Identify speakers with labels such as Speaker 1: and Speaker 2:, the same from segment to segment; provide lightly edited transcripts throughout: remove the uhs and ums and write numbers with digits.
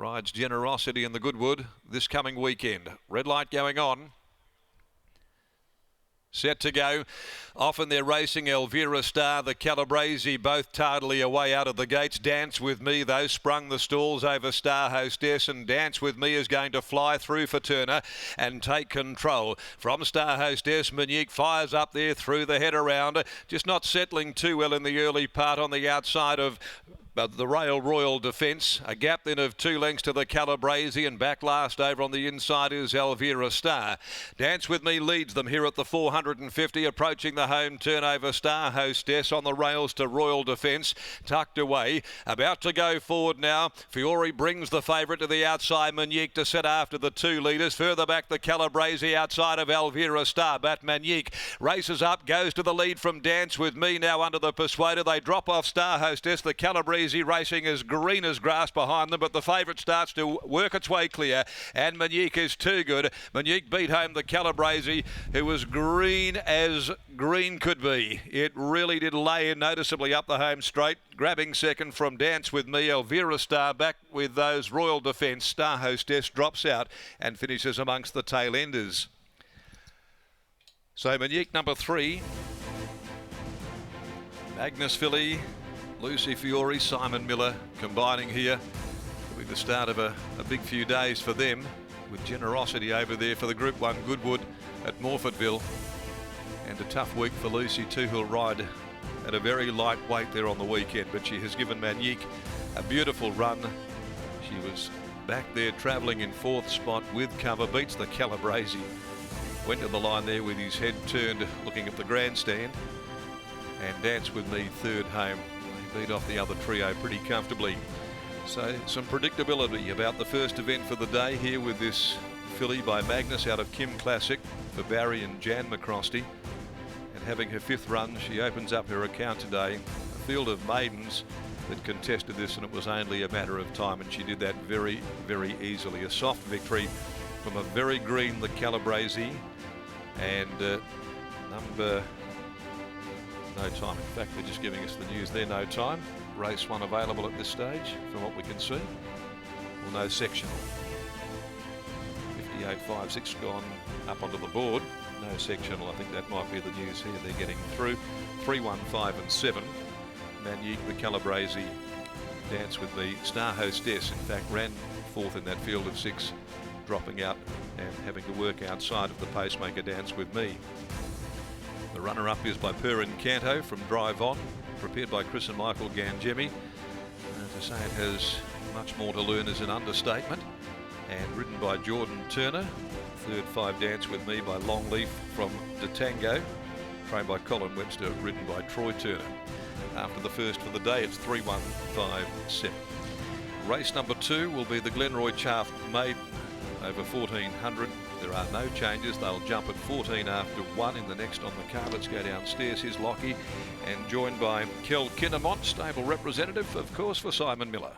Speaker 1: rides Generosity in the Goodwood this coming weekend. Red light going on. Set to go. Often they're racing Elvira Star, the Calabrese, both tardily away out of the gates. Dance With Me, though, sprung the stalls over Star Hostess, and Dance With Me is going to fly through for Turner and take control. From Star Hostess, MAGNIQUE fires up there through the head around, just not settling too well in the early part on the outside of the Royal Defence. A gap then of 2 lengths to the Calabrese, and back last over on the inside is Elvira Star. Dance With Me leads them here at the 450, approaching the home turn over Star Hostess on the rails to Royal Defence, tucked away, about to go forward now. Fiore brings the favourite to the outside, MAGNIQUE to set after the 2 leaders. Further back the Calabrese outside of Elvira Star, but MAGNIQUE races up, goes to the lead from Dance With Me, now under the Persuader. They drop off Star Hostess. The Calabrese racing as green as grass behind them, but the favourite starts to work its way clear, and MAGNIQUE is too good. MAGNIQUE beat home the Calabrese, who was green as green could be. It really did lay in noticeably up the home straight, grabbing second from Dance With Me. Elvira Star back with those Royal Defence. Star Hostess drops out and finishes amongst the tail enders. So MAGNIQUE number 3, Magnus Filly, Lucy Fiore, Simon Miller combining here. It'll be the start of a big few days for them, with Generosity over there for the Group 1 Goodwood at Morfordville. And a tough week for Lucy too, who'll ride at a very light weight there on the weekend. But she has given MAGNIQUE a beautiful run. She was back there travelling in 4th spot with cover, beats the Calabrese. Went to the line there with his head turned looking at the grandstand. And Dance With Me 3rd home. Beat off the other trio pretty comfortably. So some predictability about the first event for the day here with this filly by Magnus out of Kim Classic for Barry and Jan McCrosty. And having her 5th run, she opens up her account today. A field of maidens that contested this, and it was only a matter of time, and she did that very, very easily. A soft victory from a very green, the Calabrese, and number... No time. In fact, they're just giving us the news there. No time. Race 1 available at this stage, from what we can see. Well, no sectional. 58.56 gone up onto the board. No sectional. I think that might be the news here. They're getting through. 3, 1, 5 and 7. MAGNIQUE, the Calabrese, Dance With Me. Star Hostess, in fact, ran 4th in that field of 6, dropping out and having to work outside of the pacemaker Dance With Me. The runner-up is by Per Incanto from Drive On, prepared by Chris and Michael Gangemi. To say it has much more to learn is an understatement. And ridden by Jordan Turner. 3rd 5 Dance With Me by Longleaf from DeTango, trained by Colin Webster, ridden by Troy Turner. After the first for the day, it's 3, 1, 5, 7. Race number 2 will be the Glenroy Chaff Maiden over 1400. There are no changes. They'll jump at 14 after 1 in the next on the card. Let's go downstairs. Here's Lockie, and joined by Kel Kinnemont, stable representative, of course, for Simon Miller.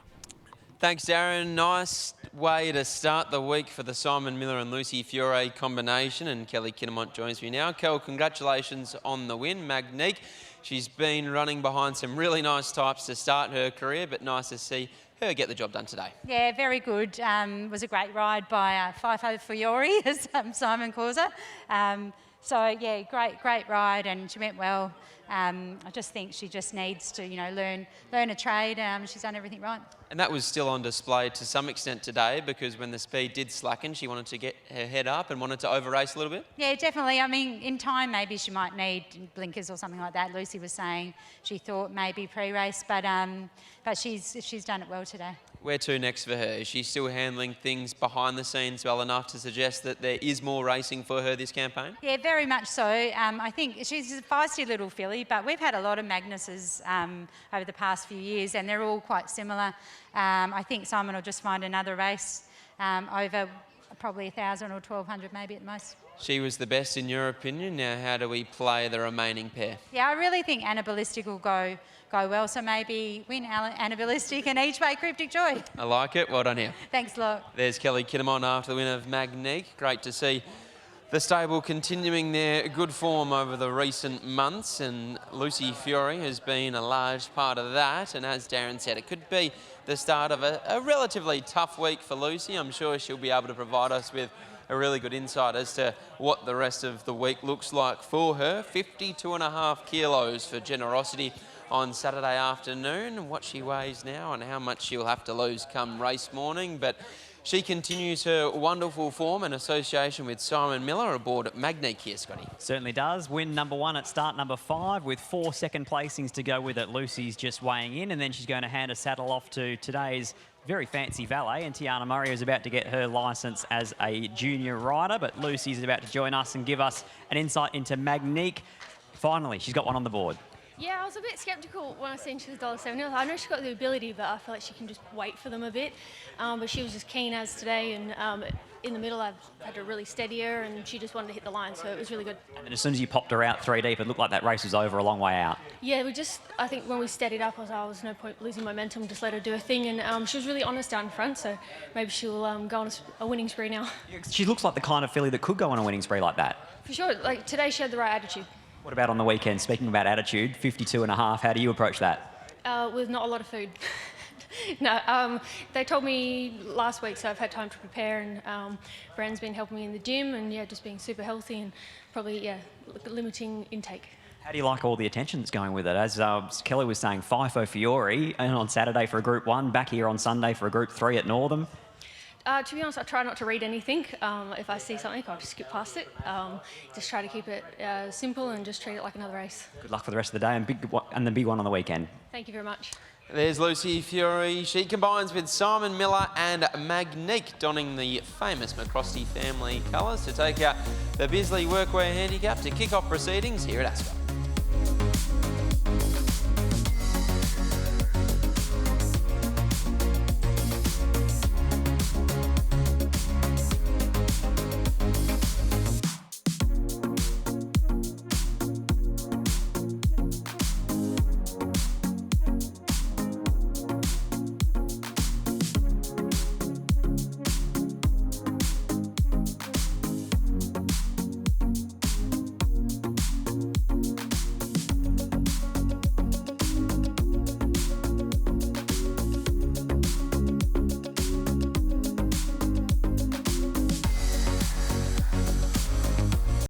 Speaker 2: Thanks, Darren. Nice way to start the week for the Simon Miller and Lucy Fiore combination, and Kelly Kinnemont joins me now. Kel, congratulations on the win. MAGNIQUE, she's been running behind some really nice types to start her career, but nice to see her get the job done today.
Speaker 3: Yeah, very good. Was a great ride by FIFO Fiore, as Simon calls her. So yeah, great ride, and she went well. I just think she just needs to, learn a trade. She's done everything right.
Speaker 2: And that was still on display to some extent today, because when the speed did slacken, she wanted to get her head up and wanted to over-race a little bit.
Speaker 3: Yeah, definitely. I mean, in time, maybe she might need blinkers or something like that. Lucy was saying she thought maybe pre-race, but she's done it well today.
Speaker 2: Where to next for her? Is she still handling things behind the scenes well enough to suggest that there is more racing for her this campaign?
Speaker 3: Yeah, very much so. I think she's a feisty little filly, but we've had a lot of Magnuses over the past few years, and they're all quite similar. I think Simon will just find another race over probably 1,000 or 1,200 maybe at the most.
Speaker 2: She was the best in your opinion. Now, how do we play the remaining pair?
Speaker 3: Yeah, I really think Anna Ballistic will go well, so maybe win Anna Ballistic and each way Cryptic Joy.
Speaker 2: I like it. Well done here.
Speaker 3: Thanks a lot.
Speaker 2: There's Kelly Kinnemont after the win of MAGNIQUE. Great to see The stable continuing their good form over the recent months, and Lucy Fury has been a large part of that. And as Darren said, it could be the start of a relatively tough week for Lucy. I'm sure she'll be able to provide us with a really good insight as to what the rest of the week looks like for her. 52.5 kilos for Generosity on Saturday afternoon, and what she weighs now and how much she'll have to lose come race morning. But she continues her wonderful form in association with Simon Miller aboard at MAGNIQUE here, Scotty.
Speaker 4: Certainly does. Win number 1 at start number 5 with 4 second placings to go with it. Lucy's just weighing in, and then she's going to hand a saddle off to today's very fancy valet, and Tiana Murray is about to get her licence as a junior rider, but Lucy's about to join us and give us an insight into MAGNIQUE. Finally, she's got one on the board.
Speaker 5: Yeah, I was a bit sceptical when I seen she was $1.70. I know she's got the ability, but I feel like she can just wait for them a bit. But she was just keen as today, and in the middle I had to really steady her, and she just wanted to hit the line, so it was really good.
Speaker 4: And then as soon as you popped her out 3 deep, it looked like that race was over a long way out.
Speaker 5: Yeah, I think when we steadied up, I was no point losing momentum, just let her do her thing, and she was really honest down front, so maybe she'll go on a winning spree now.
Speaker 4: She looks like the kind of filly that could go on a winning spree like that.
Speaker 5: For sure, like today she had the right attitude.
Speaker 4: What about on the weekend? Speaking about attitude, 52.5, how do you approach that?
Speaker 5: With not a lot of food. No, they told me last week, so I've had time to prepare, and Brand's been helping me in the gym, and yeah, just being super healthy and probably, yeah, limiting intake.
Speaker 4: How do you like all the attention that's going with it? As Kelly was saying, FIFO Fiore, and on Saturday for a Group 1, back here on Sunday for a Group 3 at Northam.
Speaker 5: To be honest, I try not to read anything. If I see something, I'll just skip past it. Just try to keep it simple and just treat it like another race.
Speaker 4: Good luck for the rest of the day, and the big one on the weekend.
Speaker 5: Thank you very much.
Speaker 2: There's Lucy Fury. She combines with Simon Miller and MAGNIQUE, donning the famous McCrosty family colours to take out the Bisley Workwear Handicap to kick off proceedings here at Ascot.